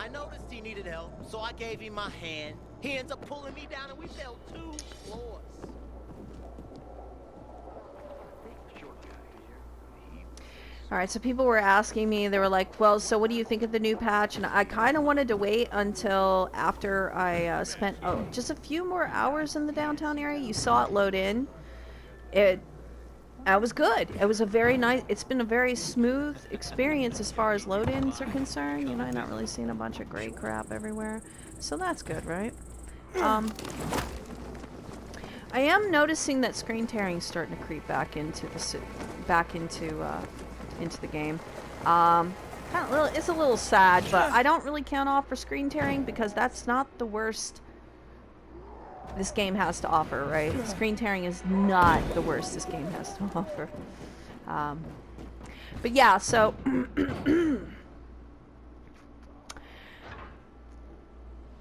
I noticed he needed help, so I gave him my hand. He ends up pulling me down and we fell 2 floors. Alright, so people were asking me, they were like, well, so what do you think of the new patch? And I kind of wanted to wait until after I spent just a few more hours in the downtown area. You saw it load in. It was good. It was a very nice, it's been a very smooth experience as far as load-ins are concerned. You know, you're not really seeing a bunch of gray crap everywhere. So that's good, right? I am noticing that screen tearing is starting to creep back into the game. It's a little sad, but I don't really count off for screen tearing because that's not the worst this game has to offer, right? Screen tearing is not the worst this game has to offer. But yeah, so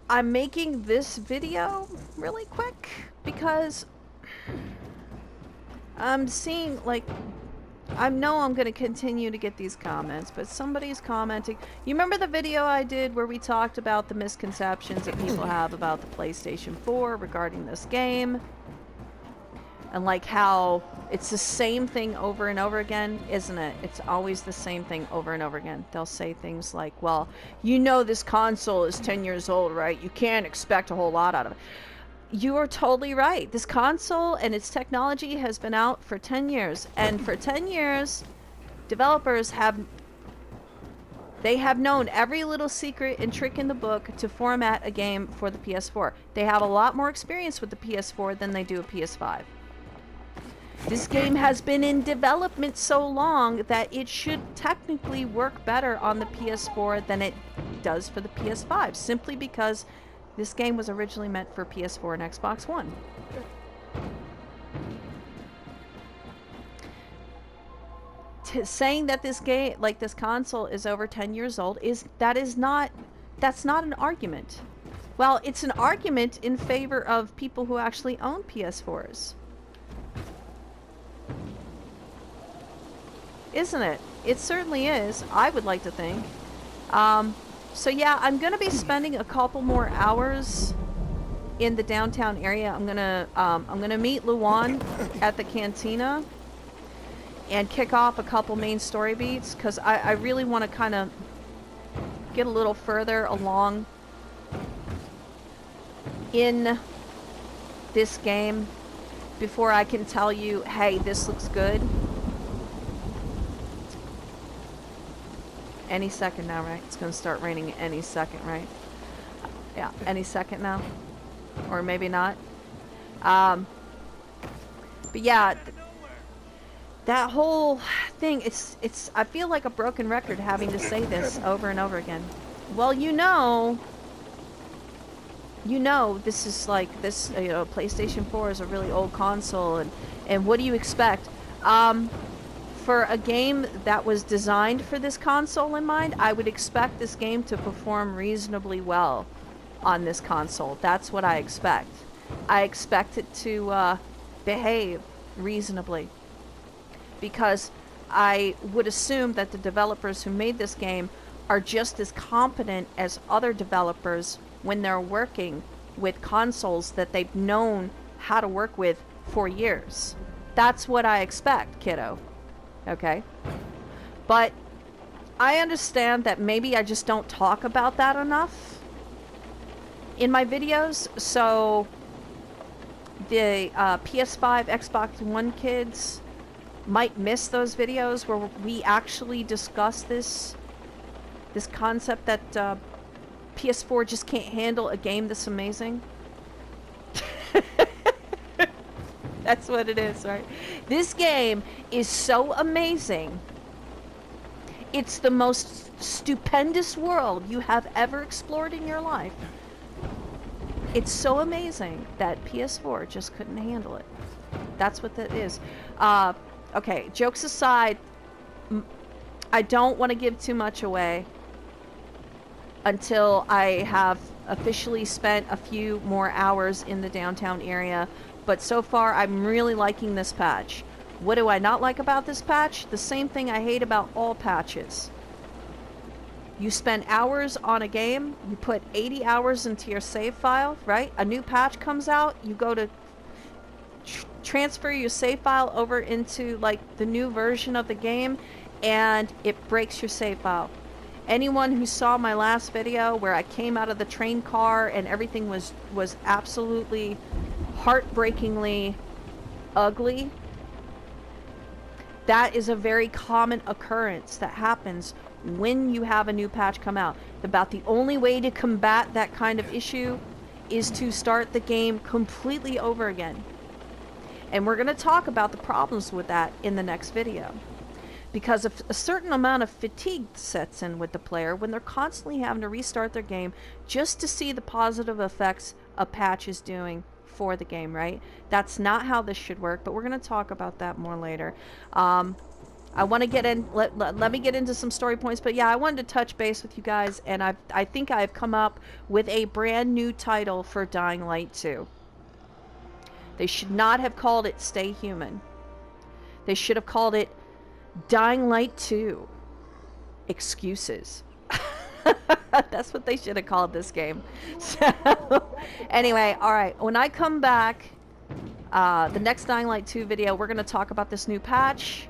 I'm making this video really quick because I'm seeing, like, I know I'm going to continue to get these comments, but somebody's commenting. You remember the video I did where we talked about the misconceptions that people have about the PlayStation 4 regarding this game? And like how it's the same thing over and over again, isn't it? It's always the same thing over and over again. They'll say things like, well, you know this console is 10 years old, right? You can't expect a whole lot out of it. You are totally right. This console and its technology has been out for 10 years. And for 10 years, developers have known every little secret and trick in the book to format a game for the PS4. They have a lot more experience with the PS4 than they do a PS5. This game has been in development so long that it should technically work better on the PS4 than it does for the PS5, simply because this game was originally meant for PS4 and Xbox One. Saying that this game, like this console, is over 10 years old that's not an argument. Well, it's an argument in favor of people who actually own PS4s. Isn't it? It certainly is. I would like to think. So yeah, I'm gonna be spending a couple more hours in the downtown area. I'm gonna meet Luan at the cantina and kick off a couple main story beats because I really want to kind of get a little further along in this game before I can tell you, hey, this looks good. Any second now, right? It's going to start raining any second, right? Yeah, any second now. Or maybe not. But yeah, that whole thing, it's I feel like a broken record having to say this over and over again. Well, you know, this is like, this, you know, PlayStation 4 is a really old console, and what do you expect? For a game that was designed for this console in mind, I would expect this game to perform reasonably well on this console. That's what I expect. I expect it to behave reasonably. Because I would assume that the developers who made this game are just as competent as other developers when they're working with consoles that they've known how to work with for years. That's what I expect, kiddo. Okay? But I understand that maybe I just don't talk about that enough in my videos, so the PS5, Xbox One kids might miss those videos where we actually discuss this concept that PS4 just can't handle a game this amazing. That's what it is, right? This game is so amazing. It's the most stupendous world you have ever explored in your life. It's so amazing that PS4 just couldn't handle it. That's what that is. Okay, jokes aside, I don't want to give too much away until I have officially spent a few more hours in the downtown area. But so far, I'm really liking this patch. What do I not like about this patch? The same thing I hate about all patches. You spend hours on a game, you put 80 hours into your save file, right? A new patch comes out, you go to transfer your save file over into like the new version of the game, and it breaks your save file. Anyone who saw my last video where I came out of the train car and everything was absolutely heartbreakingly ugly, that is a very common occurrence that happens when you have a new patch come out. About the only way to combat that kind of issue is to start the game completely over again. And we're going to talk about the problems with that in the next video. Because if a certain amount of fatigue sets in with the player when they're constantly having to restart their game just to see the positive effects a patch is doing for the game, right? That's not how this should work, but we're going to talk about that more later. I want to get in, let me get into some story points, but yeah, I wanted to touch base with you guys, and I think I've come up with a brand new title for Dying Light 2. They should not have called it Stay Human. They should have called it Dying Light 2 Excuses. That's what they should have called this game. So, anyway, alright, when I come back, the next Dying Light 2 video, we're going to talk about this new patch.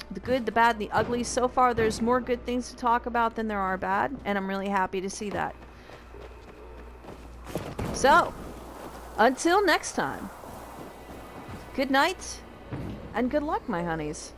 The good, the bad, and the ugly. So far, there's more good things to talk about than there are bad, and I'm really happy to see that. So, until next time, good night, and good luck, my honeys.